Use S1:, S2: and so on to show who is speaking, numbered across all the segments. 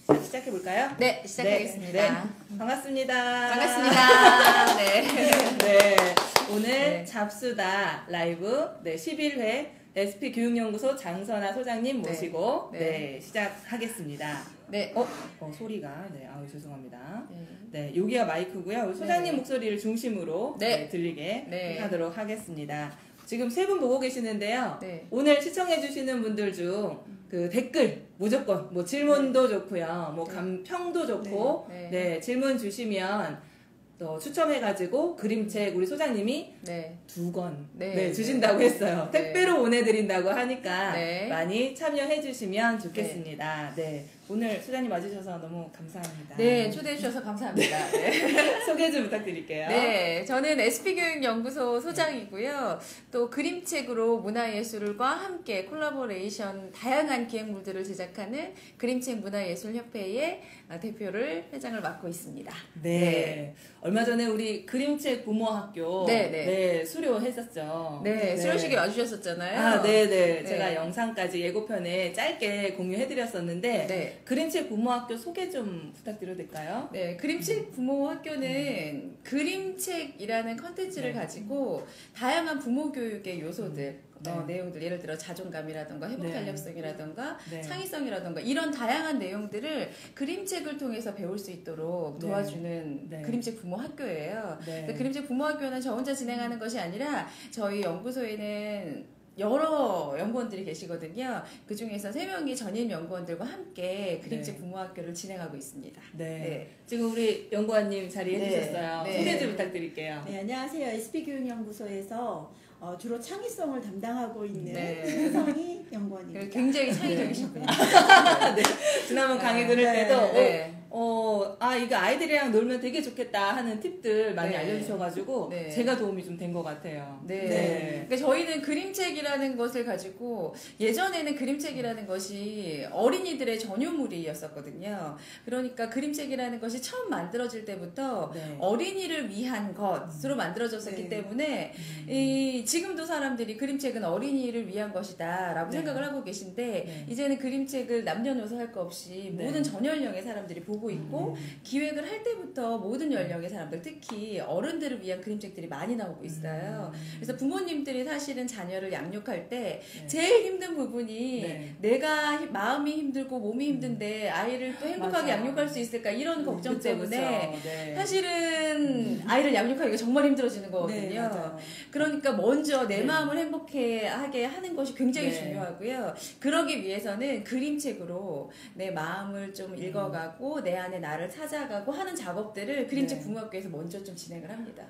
S1: 자, 시작해볼까요?
S2: 네, 시작하겠습니다.
S1: 네. 반갑습니다.
S2: 반갑습니다. 네.
S1: 네. 오늘
S2: 네.
S1: 잡수다 라이브 11회 SP교육연구소 장선아 소장님 모시고 시작하겠습니다.
S2: 네.
S1: 소리가 아유 죄송합니다.
S2: 네.
S1: 네, 여기가 마이크고요. 우리 소장님
S2: 네.
S1: 목소리를 중심으로 들리게 하도록 하겠습니다. 지금 세 분 보고 계시는데요.
S2: 네.
S1: 오늘 시청해주시는 분들 중 그 댓글 무조건 뭐 질문도 좋고요, 뭐 평도 좋고, 질문 주시면 또 추첨해가지고 그림책 우리 소장님이 2권 주신다고 했어요. 택배로 보내드린다고 하니까 많이 참여해주시면 좋겠습니다. 네. 오늘 소장님 와주셔서 너무 감사합니다.
S2: 네, 초대해주셔서 감사합니다. 네.
S1: 소개 좀 부탁드릴게요.
S2: 네, 저는 SP교육연구소 소장이고요. 또 그림책으로 문화예술과 함께 콜라보레이션 다양한 기획물들을 제작하는 그림책 문화예술협회의 회장을 맡고 있습니다.
S1: 네. 얼마 전에 우리 그림책 부모학교 수료했었죠.
S2: 네, 수료식에 와주셨었잖아요.
S1: 아, 네네. 제가 영상까지 예고편에 짧게 공유해드렸었는데 그림책 부모학교 소개 좀 부탁드려도 될까요?
S2: 네, 그림책 부모학교는 그림책이라는 컨텐츠를 가지고 다양한 부모 교육의 요소들, 내용들, 예를 들어 자존감이라던가 회복탄력성이라던가 창의성이라던가 이런 다양한 내용들을 그림책을 통해서 배울 수 있도록 도와주는 그림책 부모학교예요. 그림책 부모학교는 저 혼자 진행하는 것이 아니라 저희 연구소에는 여러 연구원들이 계시거든요. 그 중에서 3명이 전임 연구원들과 함께 그림책 부모학교를 진행하고 있습니다.
S1: 지금 우리 연구원님 자리해주셨어요. 소개 좀 부탁드릴게요.
S3: 네, 안녕하세요. SP교육연구소에서 주로 창의성을 담당하고 있는 혜성이 연구원입니다.
S2: 굉장히 창의적이신 분이에요.
S1: 지난번 강의 들을 때도 이거 아이들이랑 놀면 되게 좋겠다 하는 팁들 많이 알려주셔가지고 제가 도움이 좀 된 것 같아요.
S2: 그러니까 저희는 그림책이라는 것을 가지고 예전에는 그림책이라는 것이 어린이들의 전유물이었었거든요. 그러니까 그림책이라는 것이 처음 만들어질 때부터 어린이를 위한 것으로 만들어졌었기 때문에 지금도 사람들이 그림책은 어린이를 위한 것이다 라고 생각을 하고 계신데 이제는 그림책을 남녀노소 할 거 없이 모든 전 연령의 사람들이 보고 있고 기획을 할 때부터 모든 연령의 사람들, 특히 어른들을 위한 그림책들이 많이 나오고 있어요. 그래서 부모님들이 사실은 자녀를 양육할 때 제일 힘든 부분이 내가 마음이 힘들고 몸이 힘든데 아이를 또 행복하게 양육할 수 있을까 이런 걱정 때문에 사실은 아이를 양육하기가 정말 힘들어지는 거거든요. 그러니까 먼저 내 마음을 행복하게 하는 것이 굉장히 중요하고요. 그러기 위해서는 그림책으로 내 마음을 좀 읽어가고 내 안에 나를 찾아가고 하는 작업들을 그림책 부모학교에서 먼저 좀 진행을 합니다.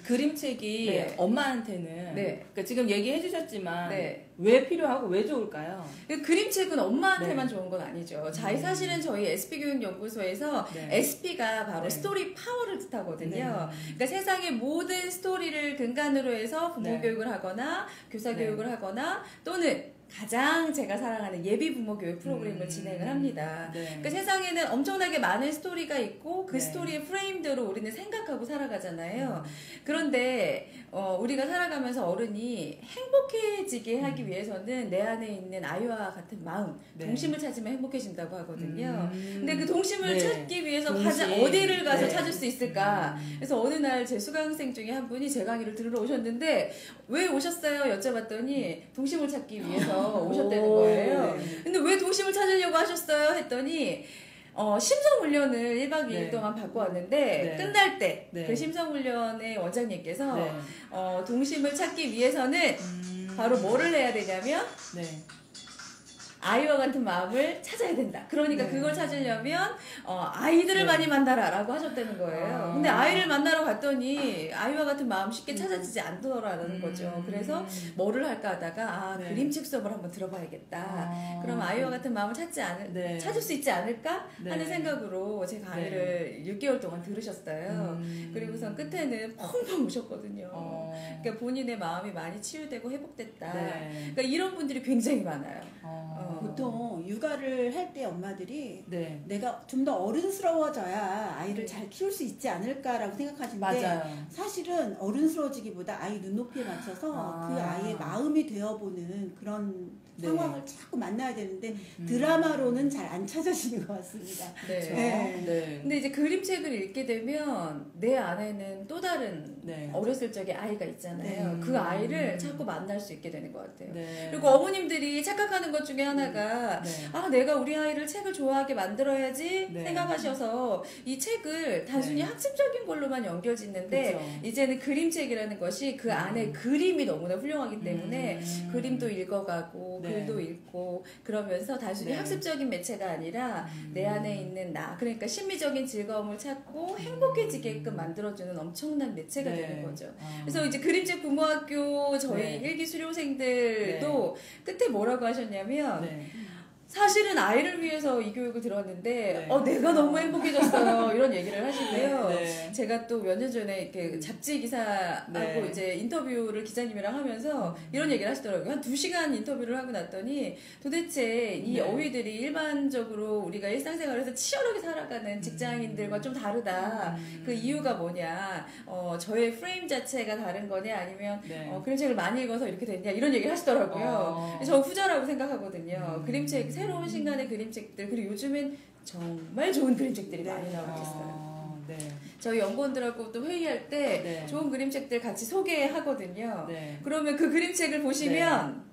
S1: 그림책이 엄마한테는 그러니까 지금 얘기해 주셨지만 왜 필요하고 왜 좋을까요?
S2: 그림책은 엄마한테만 좋은 건 아니죠. 사실은 저희 SP교육연구소에서 SP가 바로 스토리 파워를 뜻하거든요. 그러니까 세상의 모든 스토리를 근간으로 해서 부모 교육을 하거나 교사 교육을 하거나 또는 가장 제가 사랑하는 예비 부모 교육 프로그램을 진행을 합니다. 그러니까 세상에는 엄청나게 많은 스토리가 있고 그 스토리의 프레임대로 우리는 생각하고 살아가잖아요. 그런데 우리가 살아가면서 어른이 행복해지게 하기 위해서는 내 안에 있는 아이와 같은 마음, 동심을 찾으면 행복해진다고 하거든요. 근데 그 동심을 찾기 위해서 가장 어디를 가서 찾을 수 있을까? 그래서 어느 날 제 수강생 중에 한 분이 제 강의를 들으러 오셨는데 왜 오셨어요? 여쭤봤더니 동심을 찾기 위해서 오셨다는 거예요. 근데 왜 동심을 찾으려고 하셨어요? 했더니 심성훈련을 1박 2일 동안 받고 왔는데 끝날 때 그 심성훈련의 원장님께서 동심을 찾기 위해서는 바로 뭐를 해야 되냐면 아이와 같은 마음을 찾아야 된다. 그러니까 그걸 찾으려면 아이들을 많이 만나라 라고 하셨다는 거예요. 근데 아이를 만나러 갔더니 아이와 같은 마음 쉽게 찾아지지 않더라라는 거죠. 그래서 뭐를 할까 하다가 그림책 수업을 한번 들어봐야겠다. 그럼 아이와 같은 마음을 찾을 수 있지 않을까 하는 생각으로 제 강의를 6개월 동안 들으셨어요. 그리고선 끝에는 펑펑 우셨거든요. 그러니까 본인의 마음이 많이 치유되고 회복됐다. 그러니까 이런 분들이 굉장히 많아요.
S3: 보통 육아를 할 때 엄마들이 내가 좀 더 어른스러워져야 아이를 잘 키울 수 있지 않을까라고 생각하시는데 사실은 어른스러워지기보다 아이 눈높이에 맞춰서 그 아이의 마음이 되어보는 그런 상황을 자꾸 만나야 되는데 드라마로는 잘 안 찾아지는 것 같습니다.
S2: 네. 네. 네. 근데 이제 그림책을 읽게 되면 내 안에는 또 다른 어렸을 적의 아이가 있잖아요. 그 아이를 자꾸 만날 수 있게 되는 것 같아요. 그리고 어머님들이 착각하는 것 중에 하나가 아 내가 우리 아이를 책을 좋아하게 만들어야지 생각하셔서 이 책을 단순히 학습적인 걸로만 연결짓는데 그렇죠. 이제는 그림책이라는 것이 그 안에 그림이 너무나 훌륭하기 때문에 그림도 읽어가고 글도 읽고 그러면서 단순히 학습적인 매체가 아니라 내 안에 있는 나 그러니까 심미적인 즐거움을 찾고 행복해지게끔 만들어주는 엄청난 매체가 되는 거죠. 그래서 이제 그림책 부모학교 저희 일기 수료생들도 끝에 뭐라고 하셨냐면 사실은 아이를 위해서 이 교육을 들었는데 내가 너무 행복해졌어요 이런 얘기를 하시고요. 제가 또 몇 년 전에 이렇게 잡지 기사하고 이제 인터뷰를 기자님이랑 하면서 이런 얘기를 하시더라고요. 한 2시간 인터뷰를 하고 났더니 도대체 이 어휘들이 일반적으로 우리가 일상생활에서 치열하게 살아가는 직장인들과 좀 다르다. 그 이유가 뭐냐. 저의 프레임 자체가 다른 거냐 아니면 그림책을 많이 읽어서 이렇게 됐냐 이런 얘기를 하시더라고요. 저 후자라고 생각하거든요. 그림책 새로운 신간의 그림책들 그리고 요즘엔 정말 좋은 그림책들이 많이 나오고 있어요. 저희 연구원들하고 또 회의할 때 좋은 그림책들 같이 소개하거든요. 그러면 그 그림책을 보시면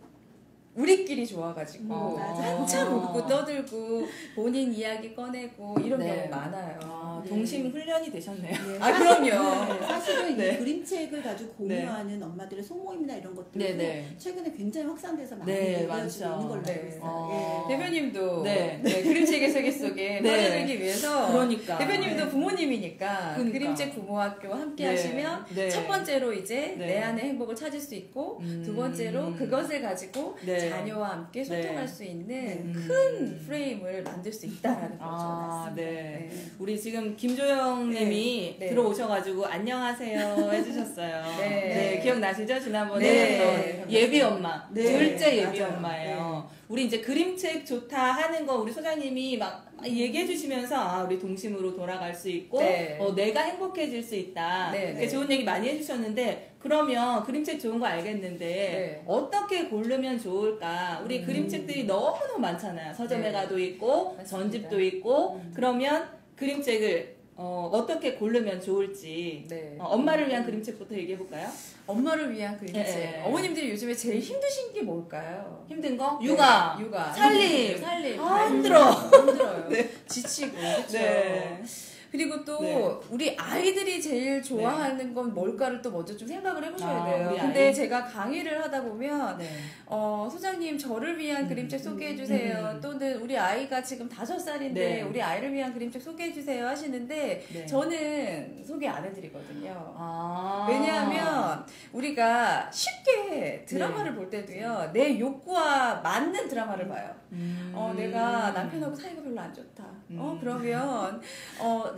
S2: 우리끼리 좋아가지고 한참 웃고 떠들고 본인 이야기 꺼내고 이런 경우 많아요.
S1: 동심 훈련이 되셨네요.
S3: 그럼요. 사실은 이 그림책을 가지고 공유하는 엄마들의 소모임이나 이런 것들도 최근에 굉장히 확산돼서 많이 되어지고 있는 걸로 알고 있어요.
S2: 대표님도 그림책의 세계 속에 빠져들기 위해서 대표님도 부모님이니까 그림책 부모학교 함께 하시면 첫 번째로 이제 내 안의 행복을 찾을 수 있고 두 번째로 그것을 가지고 자녀와 함께 소통할 수 있는 큰 프레임을 만들 수 있다라는 거죠.
S1: 우리 지금 김조영 님이 들어오셔가지고 안녕하세요 해주셨어요. 기억나시죠? 지난번에 했던 예비 엄마, 둘째 예비 엄마예요. 우리 이제 그림책 좋다 하는 거 우리 소장님이 막 얘기해 주시면서 우리 동심으로 돌아갈 수 있고 내가 행복해질 수 있다. 좋은 얘기 많이 해주셨는데 그러면 그림책 좋은 거 알겠는데 어떻게 고르면 좋을까? 우리 그림책들이 너무너무 많잖아요. 서점에 가도 있고 전집도 있고 그러면 그림책을 어떻게 고르면 좋을지 엄마를 위한 그림책부터 얘기해볼까요?
S2: 엄마를 위한 그림책. 어머님들이 요즘에 제일 힘드신 게 뭘까요?
S1: 힘든 거? 육아. 살림.
S2: 힘들어요. 지치고. 그렇죠. 그리고 또 우리 아이들이 제일 좋아하는 건 뭘까를 또 먼저 좀 생각을 해보셔야 돼요. 근데 제가 강의를 하다 보면 소장님 저를 위한 그림책 소개해주세요. 또는 우리 아이가 지금 5살인데 우리 아이를 위한 그림책 소개해주세요 하시는데 저는 소개 안 해드리거든요. 왜냐하면 우리가 쉽게 드라마를 볼 때도요. 내 욕구와 맞는 드라마를 봐요. 내가 남편하고 사이가 별로 안 좋다. 그러면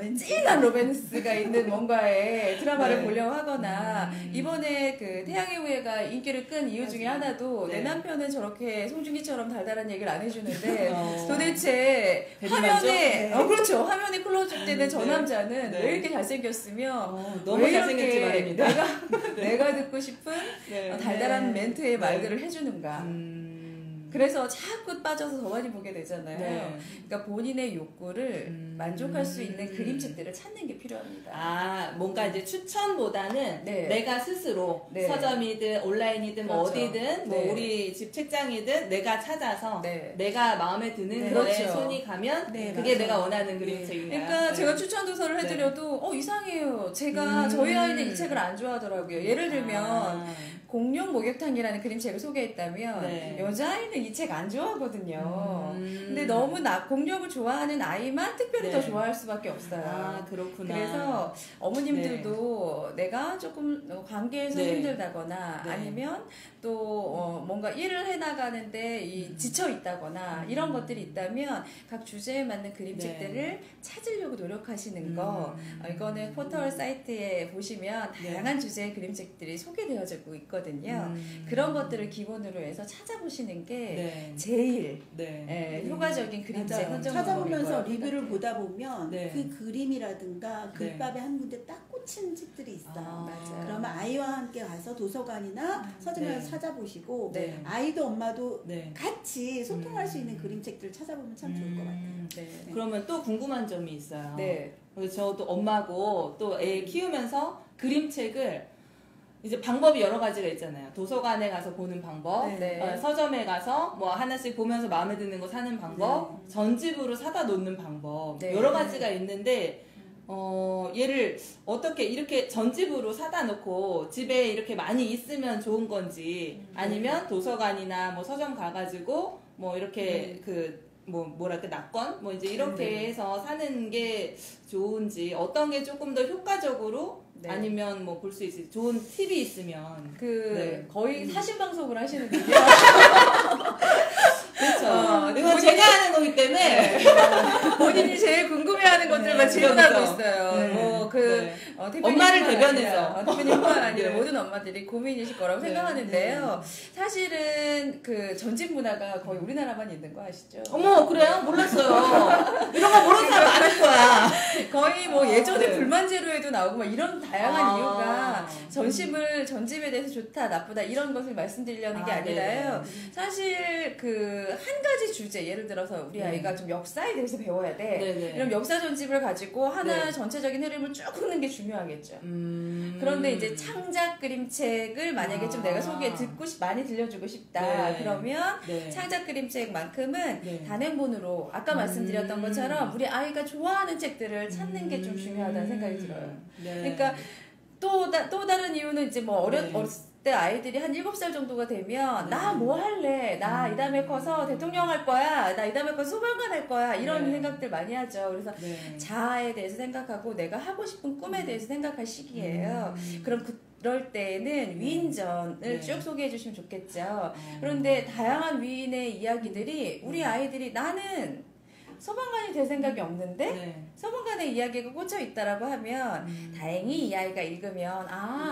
S2: 찐한 로맨스가 있는 뭔가의 드라마를 보려고 하거나 이번에 그 태양의 후예가 인기를 끈 이유 중에 하나도 내 남편은 저렇게 송중기처럼 달달한 얘기를 안 해주는데 도대체 화면에 그렇죠. 화면에 클로즈업 되는 저 남자는 왜 이렇게 잘생겼으며
S1: 너무 잘생겼지 말입니다.
S2: 내가 듣고 싶은 달달한 멘트의 말들을 해주는가. 그래서 자꾸 빠져서 더 많이 보게 되잖아요. 그러니까 본인의 욕구를 만족할 수 있는 그림책들을 찾는 게 필요합니다.
S1: 뭔가 이제 추천보다는 내가 스스로 서점이든 온라인이든 뭐 어디든 뭐 우리 집 책장이든 내가 찾아서 내가 마음에 드는 거에 손이 가면 그게 내가 원하는 그림책인가.
S2: 그러니까 제가 추천 도서를 해드려도 이상해요. 저희 아이는 이 책을 안 좋아하더라고요. 예를 들면 공룡 목욕탕이라는 그림책을 소개했다면 여자아이는 이 책 안 좋아하거든요. 근데 너무 공룡을 좋아하는 아이만 특별히 더 좋아할 수밖에 없어요.
S1: 그렇구나.
S2: 그래서 어머님들도 내가 조금 관계에서 힘들다거나 아니면 또 뭔가 일을 해나가는데 지쳐 있다거나 이런 것들이 있다면 각 주제에 맞는 그림책들을 찾으려고 노력하시는 거 이거는 포털 사이트에 보시면 다양한 주제의 그림책들이 소개되어지고 있거든요. 있거든요. 그런 것들을 기본으로 해서 찾아보시는 게 제일 효과적인 그림책 선정
S3: 찾아보면서 리뷰를 보다 보면 그 그림이라든가 글밥에 한 군데 딱 꽂히는 책들이 있어요. 그러면 아이와 함께 가서 도서관이나 서점에서 찾아보시고 아이도 엄마도 같이 소통할 수 있는 그림책들을 찾아보면 참 좋을 것 같아요.
S1: 그러면 또 궁금한 점이 있어요. 저도 엄마고 또 애 키우면서 그림책을 이제 방법이 여러 가지가 있잖아요. 도서관에 가서 보는 방법, 서점에 가서 뭐 하나씩 보면서 마음에 드는 거 사는 방법, 전집으로 사다 놓는 방법, 여러 가지가 있는데 얘를 어떻게 이렇게 전집으로 사다 놓고 집에 이렇게 많이 있으면 좋은 건지, 아니면 도서관이나 뭐 서점 가가지고 뭐 이렇게 뭐랄까 낙권 뭐 이제 이렇게 해서 사는 게 좋은지, 어떤 게 조금 더 효과적으로 아니면 뭐 볼 수 있을지 좋은 팁이 있으면.
S2: 거의 사신 방송을 하시는군요.
S1: 그렇죠. 이건 제가 하는 거기 때문에
S2: 본인이 제일 궁금해하는 것들만 질문하고 있어요.
S1: 엄마를 대변해서
S2: 대표님뿐만 아니라 모든 엄마들이 고민이실 거라고 생각하는데요. 사실은 그 전집 문화가 거의 우리나라만 있는 거 아시죠?
S1: 어머, 그래요? 몰랐어요. 이런 거 모르는 사람 많을 거야.
S2: 거의 뭐 예전에 불만제로에도 나오고 막 이런 다양한 이유가 전집에 대해서 좋다 나쁘다 이런 것을 말씀드리려는 게 아니라요. 사실 한 가지 주제, 예를 들어서 우리 아이가 좀 역사에 대해서 배워야 돼. 이런 역사 전집을 가지고 하나 전체적인 흐름을 쭉 훑는 게 중요하겠죠. 그런데 이제 창작 그림책을 만약에 좀 내가 소개 많이 들려주고 싶다. 그러면 창작 그림책만큼은 단행본으로 아까 말씀드렸던 것처럼 우리 아이가 좋아하는 책들을 찾는 게 좀 중요하다는 생각이 들어요. 그러니까 또 다른 이유는 이제 뭐 어렸을 때 아이들이 한 7살 정도가 되면 나 뭐 할래? 나 이 다음에 커서 대통령 할 거야. 나 이 다음에 커서 소방관 할 거야. 이런 생각들 많이 하죠. 그래서 자아에 대해서 생각하고 내가 하고 싶은 꿈에 대해서 생각할 시기예요. 그럼 그럴 때에는 위인전을 쭉 소개해 주시면 좋겠죠. 그런데 다양한 위인의 이야기들이 우리 아이들이 나는 소방관이 될 생각이 없는데 소방관의 이야기가 꽂혀 있다라고 하면 다행히 이 아이가 읽으면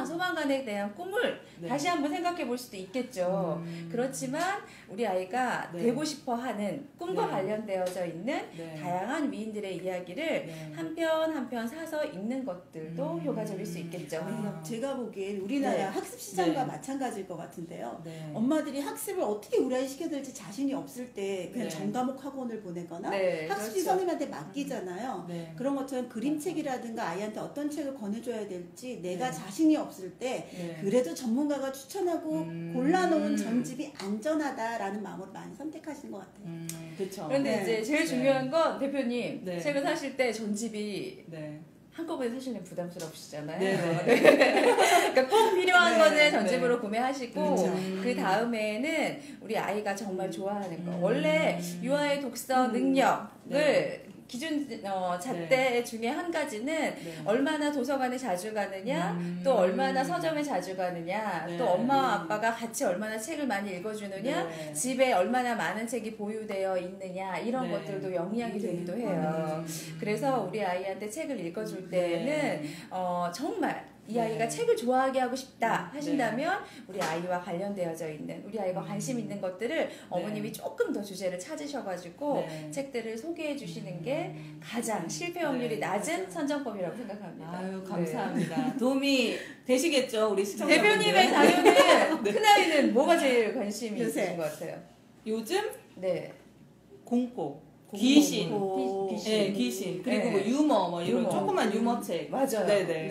S2: 소방관에 대한 꿈을 다시 한번 생각해 볼 수도 있겠죠. 그렇지만 우리 아이가 되고 싶어 하는 꿈과 관련되어져 있는 다양한 위인들의 이야기를 한 편 한 편 사서 읽는 것들도 효과적일 수 있겠죠.
S3: 제가 보기엔 우리나라 학습 시장과 마찬가지일 것 같은데요. 엄마들이 학습을 어떻게 우리 아이 시켜드릴지 자신이 없을 때 그냥 전과목 학원을 보내거나 학습지 선생님한테 맡기잖아요. 그런 것처럼 그림책이라든가 아이한테 어떤 책을 권해줘야 될지 내가 자신이 없을 때 그래도 전문가가 추천하고 골라놓은 전집이 안전하다라는 마음으로 많이 선택하시는 것 같아요.
S1: 그렇죠.
S2: 그런데 이제 제일 중요한 건 대표님 책을 사실 때 전집이 한꺼번에 사시면 부담스러우시잖아요. 그러니까 꼭 필요한 거는 전집으로 구매하시고 그 다음에는 우리 아이가 정말 좋아하는 거. 원래 유아의 독서 능력을 기준 잣대 중에 한 가지는 얼마나 도서관에 자주 가느냐, 또 얼마나 서점에 자주 가느냐, 또 엄마와 아빠가 같이 얼마나 책을 많이 읽어주느냐, 집에 얼마나 많은 책이 보유되어 있느냐, 이런 것들도 영향이 되기도 해요. 그래서 우리 아이한테 책을 읽어줄 때는 정말 이 아이가 책을 좋아하게 하고 싶다 하신다면 우리 아이와 관련되어져 있는, 우리 아이가 관심 있는 것들을 어머님이 조금 더 주제를 찾으셔가지고 책들을 소개해 주시는 게 가장 실패 확률이 낮은 선정법이라고 생각합니다.
S1: 아유, 감사합니다. 도움이 되시겠죠, 우리 시청자분들.
S2: 대표님의 자녀는 큰아이는 뭐가 제일 관심이 있으신 것 같아요?
S1: 요즘? 공포. 귀신. 귀신. 그리고 뭐 유머, 뭐 이런 조그만 유머책.
S2: 맞아요.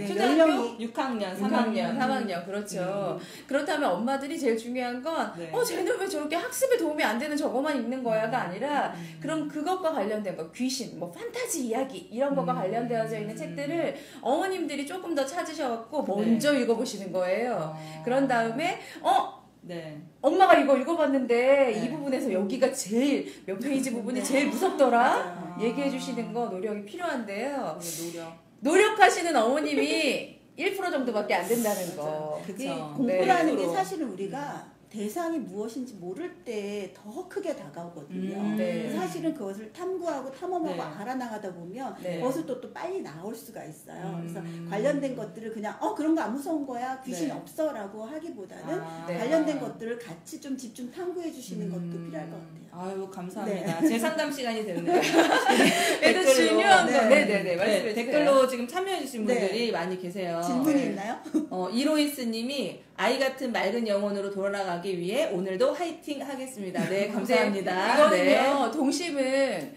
S1: 초등학교 6학년,
S2: 3학년. 그렇죠. 그렇다면 엄마들이 제일 중요한 건, 쟤는 왜 저렇게 학습에 도움이 안 되는 저거만 읽는 거야가 아니라, 그럼 그것과 관련된 거, 귀신, 뭐 판타지 이야기, 이런 것과 관련되어져 있는 책들을 어머님들이 조금 더 찾으셔갖고 먼저 읽어보시는 거예요. 그런 다음에, 엄마가 이거 읽어봤는데 이 부분에서 여기가 제일 몇 페이지 부분이 제일 무섭더라 얘기해 주시는 거 노력이 필요한데요. 노력하시는 어머님이 1% 정도밖에 안 된다는 거.
S3: 공부라는 게 사실은 우리가 대상이 무엇인지 모를 때 더 크게 다가오거든요. 사실은 그것을 탐구하고 탐험하고 알아나가다 보면 그것을 또 빨리 나올 수가 있어요. 그래서 관련된 것들을 그냥 그런 거 안 무서운 거야, 귀신이 없어라고 하기보다는 관련된 것들을 같이 좀 집중 탐구해 주시는 것도 필요할 것 같아요.
S1: 아유, 감사합니다. 제 상담 시간이 됐네요.
S2: 그래도 중요한 거. 네네네. 말씀해 주세요.
S1: 댓글로 지금 참여해주신 분들이 많이 계세요.
S3: 질문이 있나요?
S1: 이로이스님이 아이 같은 맑은 영혼으로 돌아가기 위해 오늘도 화이팅 하겠습니다. 네, 감사합니다.
S2: 이거는요, 동심은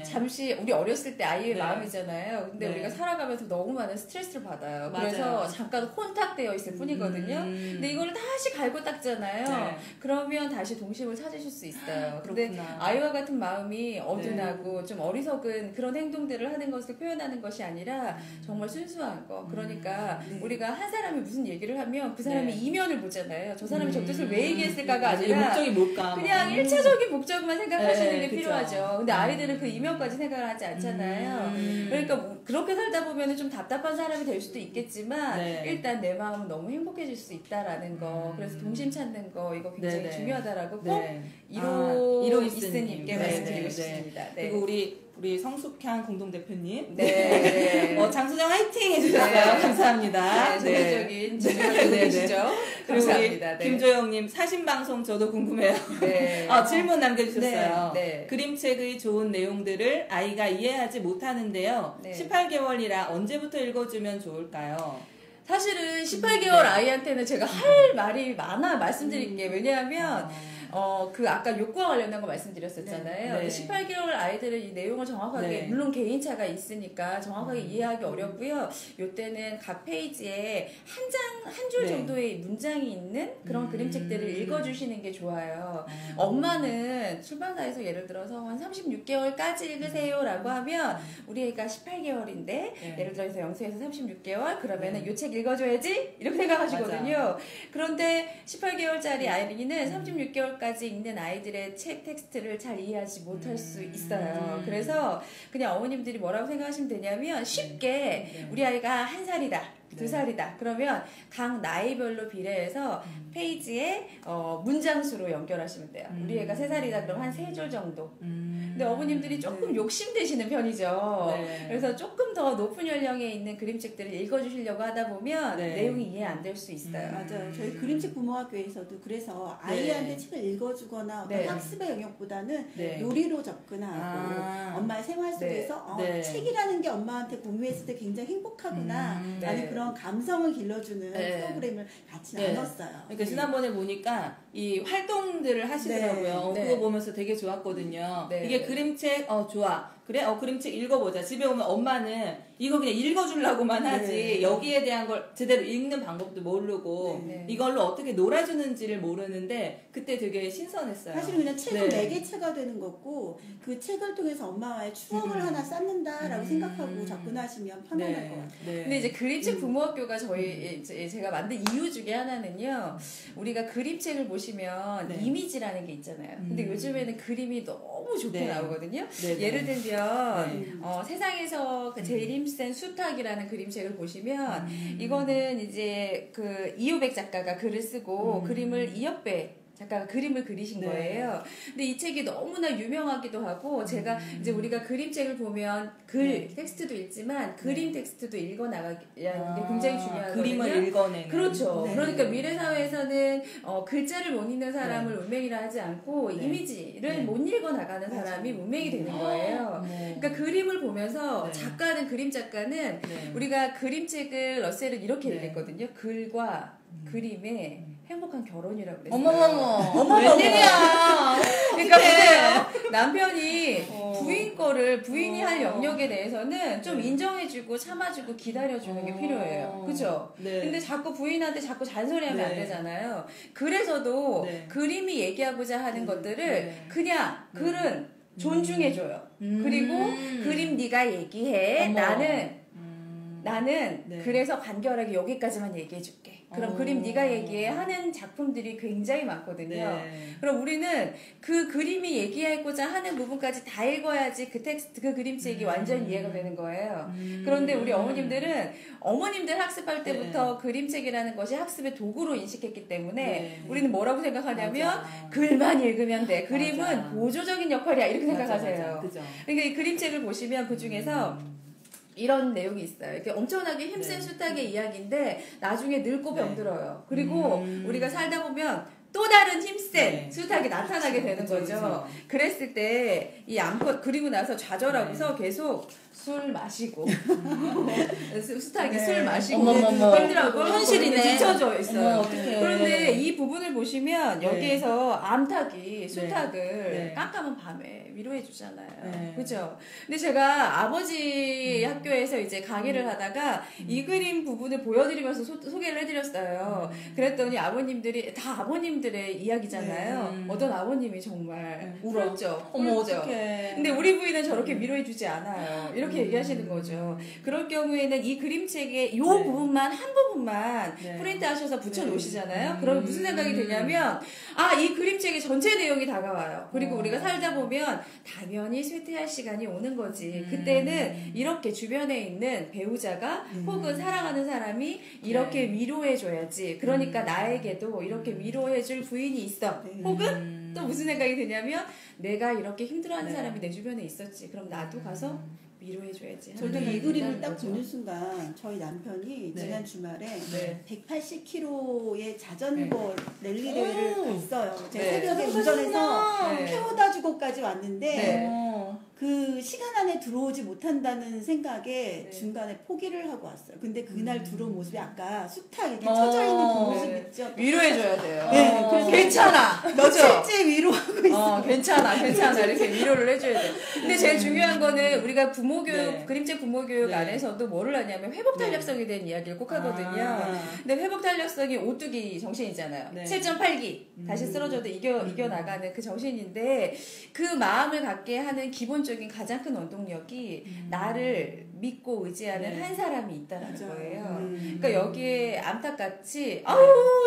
S2: 잠시 우리 어렸을 때 아이의 마음이잖아요. 근데 우리가 살아가면서 너무 많은 스트레스를 받아요. 그래서 잠깐 혼탁되어 있을 뿐이거든요. 근데 이거를 다시 갈고 닦잖아요. 그러면 다시 동심을 찾으실 수 있어요. 근데 아이와 같은 마음이 어둔하고 좀 어리석은 그런 행동들을 하는 것을 표현하는 것이 아니라 정말 순수한 거. 그러니까 우리가 한 사람이 무슨 얘기를 하면 그 사람이 이면을 보잖아요. 저 사람이 저 뜻을 왜 얘기했을까가 아니라
S1: 목적이 뭘까?
S2: 그냥 1차적인 목적만 생각하시는 게 필요하죠. 근데 아이들은 그 이면까지 생각을 하지 않잖아요. 그러니까 뭐 그렇게 살다 보면 좀 답답한 사람이 될 수도 있겠지만 일단 내 마음은 너무 행복해질 수 있다라는 거. 그래서 동심 찾는 거 이거 굉장히 중요하다라고 꼭 이로이스님께 말씀드리고 싶습니다.
S1: 그리고 우리 성숙향 공동대표님. 장수정 화이팅 해주셨어요. 감사합니다.
S2: 전체적인 질문을 보내주시죠. 감사합니다.
S1: 김조영님, 사신방송 저도 궁금해요. 질문 남겨주셨어요. 그림책의 좋은 내용들을 아이가 이해하지 못하는데요. 18개월이라 언제부터 읽어주면 좋을까요?
S2: 사실은 18개월 아이한테는 제가 할 말이 많아 말씀드린 게 왜냐하면 아까 욕구와 관련된 거 말씀드렸었잖아요. 18개월 아이들은 이 내용을 정확하게, 물론 개인차가 있으니까 정확하게 이해하기 어렵고요. 요때는 각 페이지에 한 줄 정도의 문장이 있는 그런 그림책들을 읽어주시는 게 좋아요. 엄마는 출판사에서 예를 들어서 한 36개월까지 읽으세요라고 하면 우리 애가 18개월인데 예를 들어서 0세에서 36개월 그러면은 요 책 읽어줘야지 이렇게 생각하시거든요. 그런데 18개월짜리 아이는 36개월까지 읽는 아이들의 책 텍스트를 잘 이해하지 못할 수 있어요. 그래서 그냥 어머님들이 뭐라고 생각하시면 되냐면 쉽게 우리 아이가 1살이다. 2살이다. 그러면 각 나이별로 비례해서 페이지에 문장수로 연결하시면 돼요. 우리 애가 3살이다. 그럼 한 3줄 정도. 근데 어머님들이 조금 욕심되시는 편이죠. 그래서 조금 더 높은 연령에 있는 그림책들을 읽어주시려고 하다 보면 내용이 이해 안 될 수 있어요.
S3: 맞아요. 저희 그림책 부모학교에서도 그래서 아이한테 책을 읽어주거나 학습의 영역보다는 놀이로 접근하고 엄마의 생활 속에서 책이라는 게 엄마한테 공유했을 때 굉장히 행복하구나 라는 그런 감성을 길러주는 프로그램을 같이 나눴어요.
S1: 그러니까 지난번에 보니까 이 활동들을 하시더라고요. 그거 보면서 되게 좋았거든요. 이게 그림책 좋아. 그래? 그림책 읽어보자. 집에 오면 엄마는 이거 그냥 읽어주려고만 하지 여기에 대한 걸 제대로 읽는 방법도 모르고 이걸로 어떻게 놀아주는지를 모르는데 그때 되게 신선했어요.
S3: 사실은 그냥 책은 매개체가 되는 거고 그 책을 통해서 엄마와의 추억을 하나 쌓는다라고 생각하고 접근하시면 편안할 것 같아요.
S2: 근데 이제 그림책 부모학교가 제가 만든 이유 중에 하나는요. 우리가 그림책을 보시면 이미지라는 게 있잖아요. 근데 요즘에는 그림이 너무 좋게 나오거든요. 예를 들면 세상에서 제일 힘센 수탉이라는 그림책을 보시면 이거는 이제 그 이유백 작가가 글을 쓰고 그림을 이혁배 작가가 그림을 그리신 거예요. 근데 이 책이 너무나 유명하기도 하고 제가 이제 우리가 그림책을 보면 텍스트도 읽지만 그림 텍스트도 읽어나가는 게 굉장히 중요하거든요.
S1: 그림을 읽어내는.
S2: 그렇죠. 그러니까 미래사회에서는 글자를 못 읽는 사람을 문맹이라 하지 않고 이미지를 못 읽어나가는 사람이 문맹이 되는 거예요. 그러니까 그림을 보면서 그림 작가는 우리가 그림책을 러셀은 이렇게 얘기했거든요. 글과 그림의 행복한 결혼이라고 그랬어요.
S1: 어머머머. 웬일이야.
S2: 그러니까 보세요. 남편이 부인이 할 영역에 대해서는 좀 인정해주고 참아주고 기다려주는 게 필요해요. 그죠? 근데 자꾸 부인한테 자꾸 잔소리하면 안 되잖아요. 그래서도 그림이 얘기하고자 하는 것들을 그냥 글은 존중해줘요. 그리고 그림 네가 얘기해. 나는 그래서 간결하게 여기까지만 얘기해줄게. 그럼 그림 네가 얘기해 하는 작품들이 굉장히 많거든요. 그럼 우리는 그 그림이 얘기하고자 하는 부분까지 다 읽어야지 그 텍스트, 그 그림책이 완전 이해가 되는 거예요. 그런데 우리 어머님들 학습할 때부터 그림책이라는 것이 학습의 도구로 인식했기 때문에 우리는 뭐라고 생각하냐면 글만 읽으면 돼. 그림은 보조적인 역할이야. 이렇게 생각하세요. 그러니까 이 그림책을 보시면 그 중에서 이런 내용이 있어요. 이렇게 엄청나게 힘센 수탉의 이야기인데 나중에 늙고 병들어요. 그리고 우리가 살다 보면 또 다른 힘센 수탉이 나타나게 되는 거죠. 그랬을 때 이 암컷 그리고 나서 좌절하고서 계속 술 마시고 수탉이 술 마시고 힘들하고 현실이네 뒤쳐져 있어요. 그런데 이 부분을 보시면 여기에서 암탉이 수탉을 깜깜한 밤에 위로해 주잖아요. 그죠? 근데 제가 아버지 학교에서 이제 강의를 하다가 이 그림 부분을 보여드리면서 소개를 해드렸어요. 그랬더니 아버님들이 다 아버님들의 이야기잖아요. 어떤 아버님이 정말 울었죠. 울었죠. 근데 우리 부인은 저렇게 위로해주지 않아요. 이렇게 얘기하시는 거죠. 그럴 경우에는 이 그림책의 이 부분만 한 부분만 프린트하셔서 붙여놓으시잖아요. 그러면 무슨 생각이 드냐면 이 그림책의 전체 내용이 다가와요. 그리고 우리가 살다 보면 당연히 쇠퇴할 시간이 오는 거지. 그때는 이렇게 주변에 있는 배우자가 혹은 사랑하는 사람이 이렇게 위로해줘야지. 그러니까 나에게도 이렇게 위로해줄 부인이 있어. 혹은 또 무슨 생각이 드냐면 내가 이렇게 힘들어하는 사람이 내 주변에 있었지. 그럼 나도 가서 위로해줘야지.
S3: 저도 이 그림을 딱 보는 순간 저희 남편이 지난 주말에 180km의 자전거 랠리 대회를 갔어요. 제가 새벽에 운전해서 태워다 주고까지 왔는데 그 시간 안에 들어오지 못한다는 생각에 중간에 포기를 하고 왔어요. 근데 그날 들어온 모습이 아까 수탉 이렇게 쳐져 있는 그 모습 있죠.
S2: 위로해줘야 돼요.
S3: 그래서
S2: 괜찮아.
S3: 너 실제 위로하고 있어.
S2: 괜찮아. 이렇게 위로를 해줘야 돼. 근데 제일 중요한 거는 우리가 부모 교육, 그림책 부모 교육 안에서도 뭐를 하냐면 회복 탄력성에 대한 이야기를 꼭 하거든요. 근데 회복 탄력성이 오뚜기 정신이잖아요. 7.8기 다시 쓰러져도 이겨 나가는 그 정신인데 그 마음을 갖게 하는 기본적인 가장 큰 원동력이 나를 믿고 의지하는 한 사람이 있다는 거예요. 그러니까 여기에 암탉같이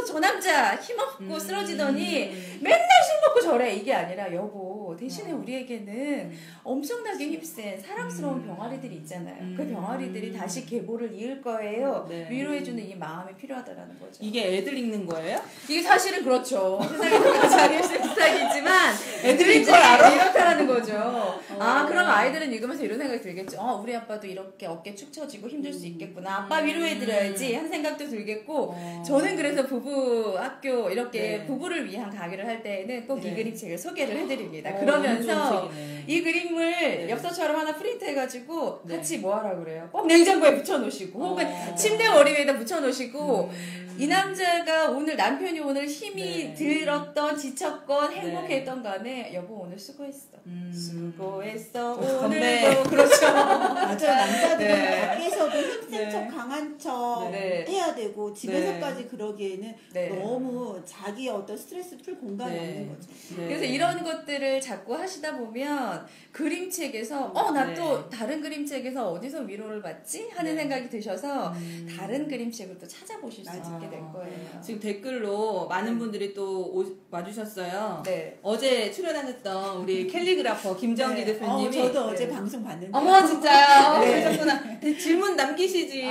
S2: 저 남자 힘없고 쓰러지더니 맨날 술 먹고 저래 이게 아니라 여보 대신에 우리에게는 엄청나게 힘센 사랑스러운 병아리들이 있잖아요. 그 병아리들이 다시 계보를 이을 거예요. 위로해주는 이 마음이 필요하다라는 거죠.
S1: 이게 애들 읽는 거예요?
S2: 이게 사실은 그렇죠. 세상에 자기 수탉이지만 애들 읽는 걸 알아? 이렇다라는 거죠. 그럼 아이들은 읽으면서 이런 생각이 들겠죠. 우리 아빠도 이렇게 어깨 축 처지고 힘들 수 있겠구나. 아빠 위로해드려야지 하는 생각도 들겠고 저는 그래서 부부 학교 이렇게 부부를 위한 강의를 할 때에는 꼭 이 그림책을 소개를 해드립니다. 그러면서 이 그림을 엽서처럼 하나 프린트해가지고 같이 뭐 하라고 그래요? 꼭 냉장고에 붙여놓으시고 혹은 침대 머리 위에다 붙여놓으시고 이 남자가 남편이 오늘 힘이 들었던 지쳤건 행복했던 간에 여보 오늘 수고했어. 수고했어. 오늘도 그렇죠.
S3: 맞아요. 남자들은 밖에서도 힘센 척 강한 척 해야 되고 집에서까지 그러기에는 너무 자기의 어떤 스트레스 풀 공간이 없는 거죠.
S2: 그래서 이런 것들을 자꾸 하시다 보면 그림책에서 나 또 다른 그림책에서 어디서 위로를 받지? 하는 생각이 드셔서 다른 그림책을 또 찾아보실 수 있게 될 거예요.
S1: 지금 댓글로 많은 분들이 또 와주셨어요. 어제 출연하셨던 우리 캘리그라퍼 김정기 대표님이
S3: 저도 어제 방송 봤는데
S1: 어머 진짜요? 그러셨구나. 질문 남기시지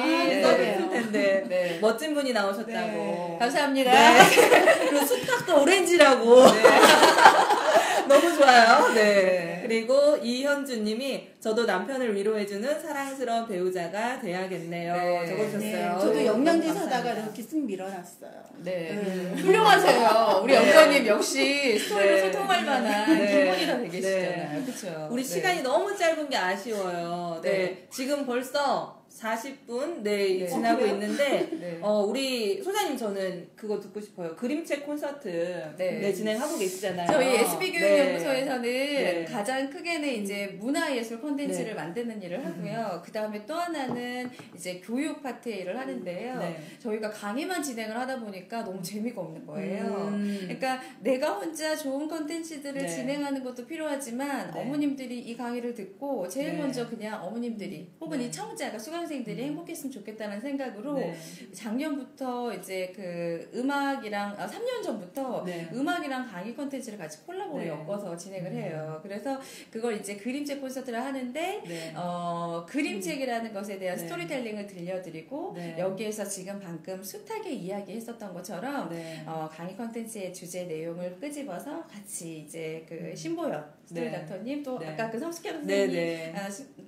S1: 써줬을 텐데 멋진 분이 나오셨다고
S2: 감사합니다.
S1: 그리고 수탉도 오렌지라고 너무 좋아요. 그리고 이현주님이 저도 남편을 위로해주는 사랑스러운 배우자가 돼야겠네요. 적어주셨어요.
S3: 저도 영양제 사다가 이렇게 쓱 밀어놨어요.
S2: 훌륭하세요. 우리 영자님 역시 스토리로 소통할 만한 기본이라 되계시잖아요. 그렇죠.
S1: 우리 시간이 너무 짧은 게 아쉬워요. 지금 벌써 40분 지나고 있는데 우리 소장님 저는 그거 듣고 싶어요. 그림책 콘서트 진행하고 계시잖아요.
S2: 저희 SB교육연구소에서는 가장 크게는 이제 문화예술 콘텐츠를 만드는 일을 하고요. 그 다음에 또 하나는 이제 교육 파트의 일을 하는데요. 저희가 강의만 진행을 하다 보니까 너무 재미가 없는 거예요. 그러니까 내가 혼자 좋은 콘텐츠들을 진행하는 것도 필요하지만 어머님들이 이 강의를 듣고 제일 먼저 그냥 어머님들이 혹은 이 청자가 수강 수강생들이 행복했으면 좋겠다는 생각으로 작년부터 이제 그 음악이랑 3년 전부터 음악이랑 강의 콘텐츠를 같이 콜라보로 엮어서 진행을 해요. 그래서 그걸 이제 그림책 콘서트를 하는데 그림책이라는 것에 대한 스토리텔링을 들려드리고 여기에서 지금 방금 숱하게 이야기했었던 것처럼 강의 콘텐츠의 주제 내용을 끄집어서 같이 이제 그 신보연 스토리 닥터님 또 아까 그 성숙현 선생님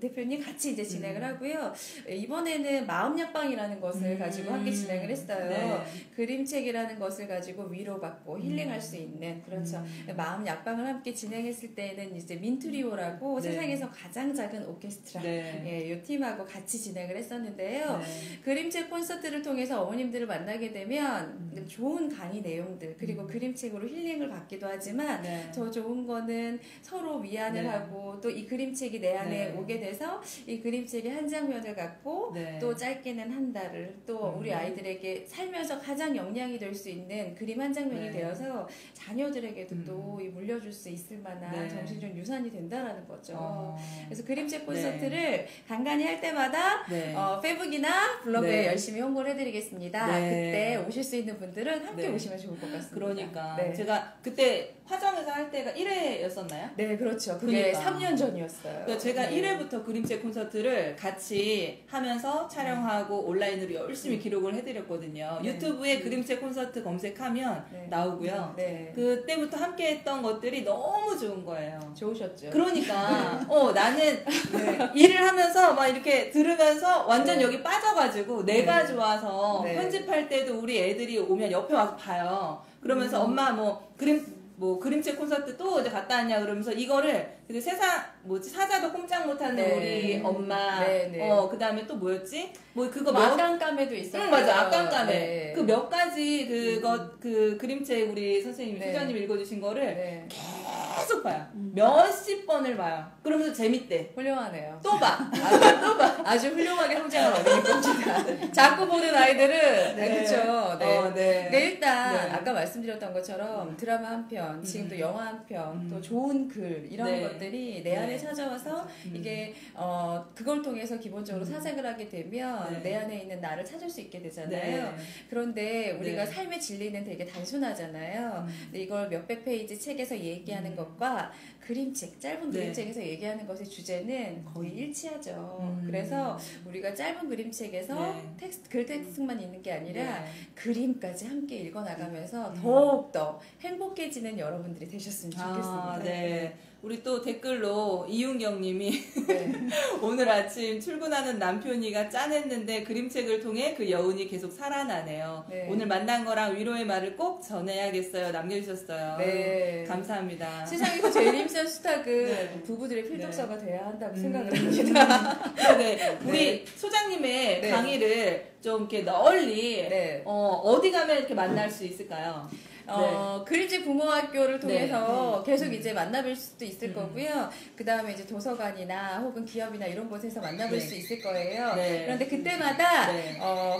S2: 대표님 같이 이제 진행을 하고요. 이번에는 마음약방이라는 것을 가지고 함께 진행을 했어요. 그림책이라는 것을 가지고 위로받고 힐링할 수 있는 그렇죠. 마음약방을 함께 진행했을 때는 이제 민트리오라고 세상에서 가장 작은 오케스트라 이 팀하고 같이 진행을 했었는데요. 그림책 콘서트를 통해서 어머님들을 만나게 되면 좋은 강의 내용들 그리고 그림책으로 힐링을 받기도 하지만 더 좋은 거는 서로 위안을 하고 또 이 그림책이 내 안에 오게 돼서 이 그림책의 한 장면을 갖고 또 짧게는 한 달을 또 우리 아이들에게 살면서 가장 영향이 될 수 있는 그림 한 장면이 되어서 자녀들에게도 또 물려줄 수 있을 만한 정신적 유산이 된다라는 거죠. 그래서 그림책 콘서트를 간간히 할 때마다 페북이나 블로그에 열심히 홍보를 해드리겠습니다. 그때 오실 수 있는 분들은 함께 오시면 좋을 것 같습니다.
S1: 그러니까 제가 그때 화정에서 할 때가 1회였었나요?
S2: 네, 그렇죠. 그게 3년 전이었어요.
S1: 그러니까 제가 1회부터 그림책 콘서트를 같이 하면서 촬영하고 온라인으로 열심히 기록을 해드렸거든요. 유튜브에 그림책 콘서트 검색하면 나오고요. 그때부터 함께 했던 것들이 너무 좋은 거예요.
S2: 좋으셨죠.
S1: 그러니까 나는 일을 하면서 막 이렇게 들으면서 완전 여기 빠져가지고 내가 좋아서 편집할 때도 우리 애들이 오면 옆에 와서 봐요. 그러면서 엄마 그림책 콘서트 또 이제 갔다 왔냐 그러면서 이거를 세상 사자도 꼼짝 못하는 우리 엄마 그 다음에 또 뭐였지? 그거
S2: 악감감에도 있었어요.
S1: 맞아, 악감감에 그 몇 가지 그 그림책 우리 선생님이 소장님 읽어주신 거를 계속 봐요. 몇십 번을 봐요. 그러면서 재밌대.
S2: 훌륭하네요.
S1: 또 봐.
S2: 아주 훌륭하게 성장을 얻을 겁니다. 자꾸 보는 아이들은 그렇죠. 그러니까 일단 아까 말씀드렸던 것처럼 드라마 한 편, 지금 또 영화 한 편, 또 좋은 글 이런 것들이 내 안에 찾아와서 이게 그걸 통해서 기본적으로 사색을 하게 되면 내 안에 있는 나를 찾을 수 있게 되잖아요. 그런데 우리가 삶의 진리는 되게 단순하잖아요. 근데 이걸 몇백 페이지 책에서 얘기하는 것과 그림책, 짧은 그림책에서 얘기하는 것의 주제는 거의 일치하죠. 그래서 우리가 짧은 그림책에서 글 텍스트만 있는 게 아니라 그림까지 함께 읽어나가면서 더욱더 행복해지는 여러분들이 되셨으면 좋겠습니다.
S1: 우리 또 댓글로 이윤경 님이 오늘 아침 출근하는 남편이가 짠했는데 그림책을 통해 그 여운이 계속 살아나네요. 오늘 만난 거랑 위로의 말을 꼭 전해야겠어요. 남겨주셨어요. 감사합니다.
S2: 세상에서 제일 힘센 수탉은 부부들의 필독서가 돼야 한다고 생각을 합니다.
S1: 우리 소장님의 강의를 좀 이렇게 널리 어디 가면 이렇게 만날 수 있을까요?
S2: 그림책 부모학교를 통해서 계속 이제 만나뵐 수도 있을 거고요. 그 다음에 이제 도서관이나 혹은 기업이나 이런 곳에서 만나볼 수 있을 거예요. 그런데 그때마다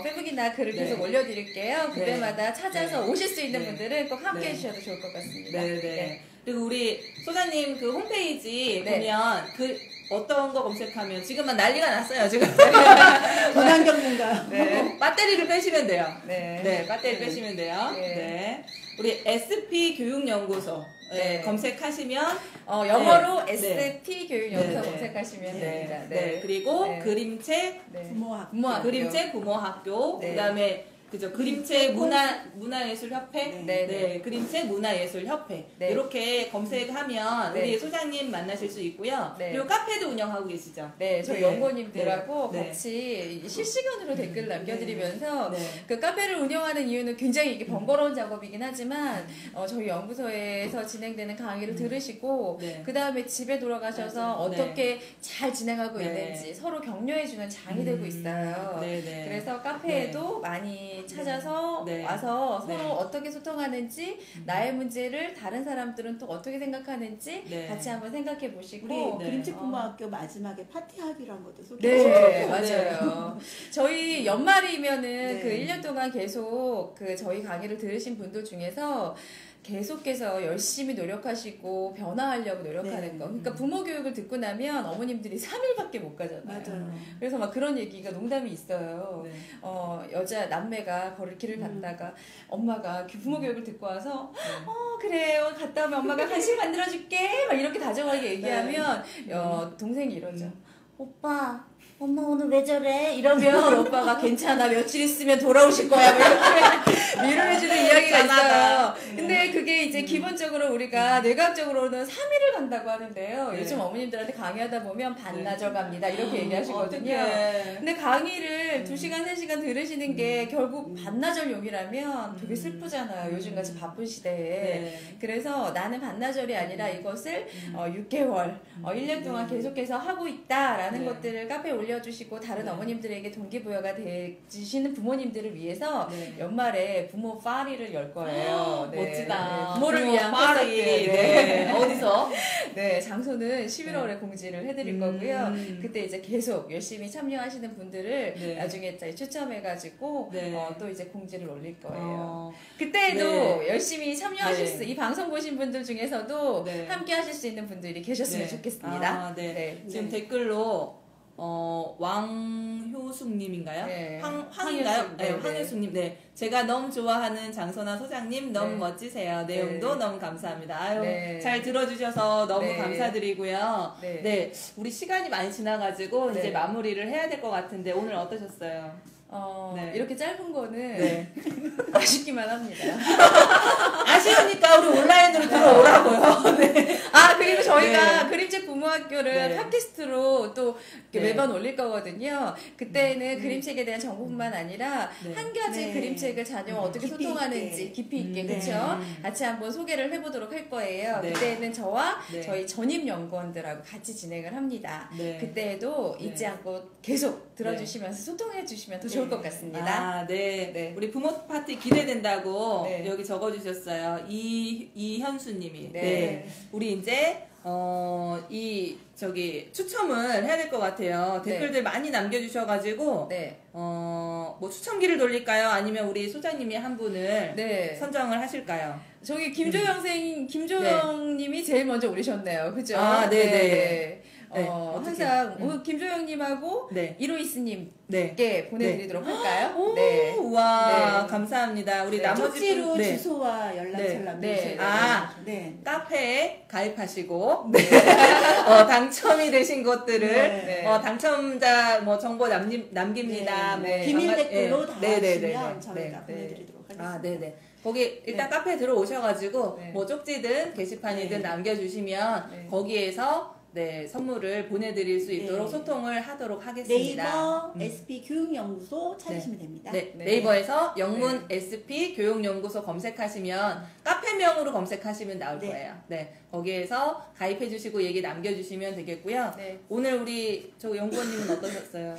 S2: 페북이나 글을 계속 올려드릴게요. 그때마다 찾아서 오실 수 있는 분들은 꼭 함께 해주셔도 좋을 것 같습니다.
S1: 그리고 우리 소장님 그 홈페이지 보면 어떤 거 검색하면 지금만 난리가 났어요. 지금
S3: 권한경인가요?
S1: 배터리를 빼시면 돼요. 배터리 빼시면 돼요. 우리 SP 교육연구소 검색하시면
S2: 영어로 SP 교육연구소 검색하시면 됩니다.
S1: 그리고 그림책
S3: 부모학교,
S1: 그림책 부모학교, 그다음에 그림책 문화예술협회, 그림책 문화예술협회 이렇게 검색하면 우리 소장님 만나실 수 있고요. 그리고 카페도 운영하고 계시죠?
S2: 저희 연구원님들하고 같이 실시간으로 댓글 남겨드리면서 그 카페를 운영하는 이유는 굉장히 이게 번거로운 작업이긴 하지만 저희 연구소에서 진행되는 강의를 들으시고 그 다음에 집에 돌아가셔서 어떻게 잘 진행하고 있는지 서로 격려해주는 장이 되고 있어요. 그래서 카페에도 많이 찾아서 와서 서로 어떻게 소통하는지 나의 문제를 다른 사람들은 또 어떻게 생각하는지 같이 한번 생각해 보시고
S3: 그림책 부모학교 마지막에 파티학이라는 것도 소개해
S2: 맞아요. 저희 연말이면은 그 1년 동안 계속 그 저희 강의를 들으신 분들 중에서 계속해서 열심히 노력하시고 변화하려고 노력하는 거. 그러니까 부모 교육을 듣고 나면 어머님들이 3일밖에 못 가잖아요.
S3: 맞아요.
S2: 그래서 막 그런 얘기가 농담이 있어요. 여자 남매가 길을 갔다가 엄마가 부모 교육을 듣고 와서 그래요. 갔다 오면 엄마가 간식 만들어줄게. 막 이렇게 다정하게 얘기하면 동생이 이러죠. 오빠 엄마 오늘 왜 저래? 이러면 오빠가 괜찮아 며칠 있으면 돌아오실 거야 이렇게 위로해주는 이야기가 있어요. 근데 그게 이제 기본적으로 우리가 뇌과학적으로는 3일을 간다고 하는데요. 요즘 어머님들한테 강의하다 보면 반나절 갑니다 이렇게 얘기하시거든요. 근데 강의를 2시간 3시간 들으시는 게 결국 반나절용이라면 되게 슬프잖아요. 요즘같이 바쁜 시대에. 그래서 나는 반나절이 아니라 이것을 6개월 1년 동안 계속해서 하고 있다라는 것들을 카페에 올려주시고 다른 어머님들에게 동기부여가 되시는 부모님들을 위해서 연말에 부모 파리를 열 거예요.
S1: 멋지다.
S2: 부모를 위한
S1: 파리. 어디서?
S2: 장소는 11월에 공지를 해드릴 거고요. 그때 이제 계속 열심히 참여하시는 분들을 나중에 추첨해가지고 또 이제 공지를 올릴 거예요. 그때도 열심히 참여하실 이 방송 보신 분들 중에서도 함께 하실 수 있는 분들이 계셨으면 좋겠습니다.
S1: 지금 댓글로 왕효숙님인가요? 황인가요? 황효숙님. 제가 너무 좋아하는 장선아 소장님 너무 멋지세요. 내용도 너무 감사합니다. 아유, 잘 들어주셔서 너무 감사드리고요. 우리 시간이 많이 지나가지고 이제 마무리를 해야 될 것 같은데 오늘 어떠셨어요?
S2: 이렇게 짧은 거는 아쉽기만 합니다.
S1: 아쉬우니까 우리 온라인으로 들어오라고요.
S2: 그리고 저희가 그림책 부모학교를 팟캐스트로 또 매번 올릴 거거든요. 그때는 그림책에 대한 정보뿐만 아니라 한 가지 그림책을 자녀와 어떻게 소통하는지 깊이 있게 그렇죠? 같이 한번 소개를 해보도록 할 거예요. 그때는 저와 저희 전임 연구원들하고 같이 진행을 합니다. 그때도 잊지 않고 계속 들어주시면서 소통해 주시면 더 좋을 것 같습니다.
S1: 우리 부모 파티 기대된다고 여기 적어주셨어요. 이현수님이. 우리 이제 추첨을 해야 될 것 같아요. 댓글들 많이 남겨주셔가지고 뭐 추첨기를 돌릴까요? 아니면 우리 소장님이 한 분을 선정을 하실까요?
S2: 저기 김조영님이 제일 먼저 올리셨네요. 그죠? 항상 김조영님하고 이로이스님께 보내드리도록 할까요?
S1: 우와, 감사합니다. 우리 나머지
S3: 쪽지로 주소와 연락처를 남겨주세요.
S1: 카페에 가입하시고 당첨이 되신 것들을 당첨자 정보 남깁니다.
S3: 비밀 댓글로 다 하시면 저희가 보내드리도록 하겠습니다.
S1: 거기 일단 카페에 들어오셔가지고 뭐 쪽지든 게시판이든 남겨주시면 거기에서 선물을 보내드릴 수 있도록 소통을 하도록 하겠습니다.
S3: 네이버 SP 교육연구소 찾으시면 됩니다.
S1: 네이버에서 영문 SP 교육연구소 검색하시면 카페명으로 검색하시면 나올 거예요. 거기에서 가입해주시고 얘기 남겨주시면 되겠고요. 오늘 우리 연구원님은 어떠셨어요?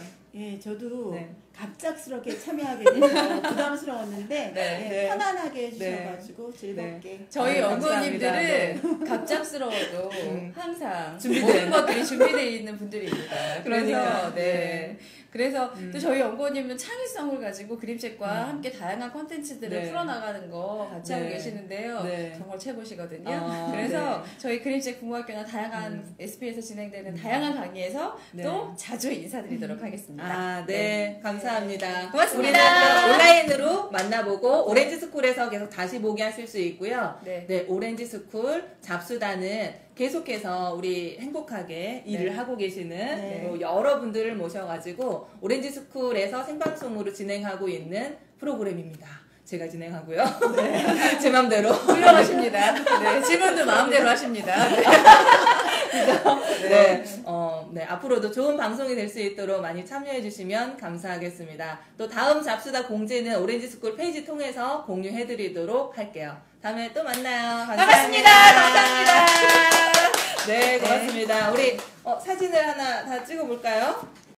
S3: 저도 갑작스럽게 참여하게 돼서 부담스러웠는데 편안하게 해주셔가지고 즐겁게
S2: 저희 연구원님들은 갑작스러워도 항상 모든 것들이 준비되어 있는 분들입니다. 그래서 또 저희 연구원님은 창의성을 가지고 그림책과 함께 다양한 콘텐츠들을 풀어나가는 거 같이 하고 계시는데요. 정말 최고시거든요. 그래서 저희 그림책 부모학교나 다양한 SP에서 진행되는 다양한 강의에서 또 자주 인사드리도록 하겠습니다.
S1: 감사합니다.
S2: 고맙습니다.
S1: 우리 온라인으로 만나보고 오렌지스쿨에서 계속 다시 보기 하실 수 있고요. 오렌지스쿨 잡수다는 계속해서 우리 행복하게 일을 하고 계시는 여러분들을 모셔가지고 오렌지스쿨에서 생방송으로 진행하고 있는 프로그램입니다. 제가 진행하고요. 제 맘대로.
S2: 훌륭하십니다. 질문도 마음대로 하십니다.
S1: 앞으로도 좋은 방송이 될 수 있도록 많이 참여해 주시면 감사하겠습니다. 또 다음 잡수다 공지는 오렌지스쿨 페이지 통해서 공유해 드리도록 할게요. 다음에 또 만나요.
S2: 감사합니다.
S1: 고맙습니다. 우리 사진을 하나 다 찍어 볼까요?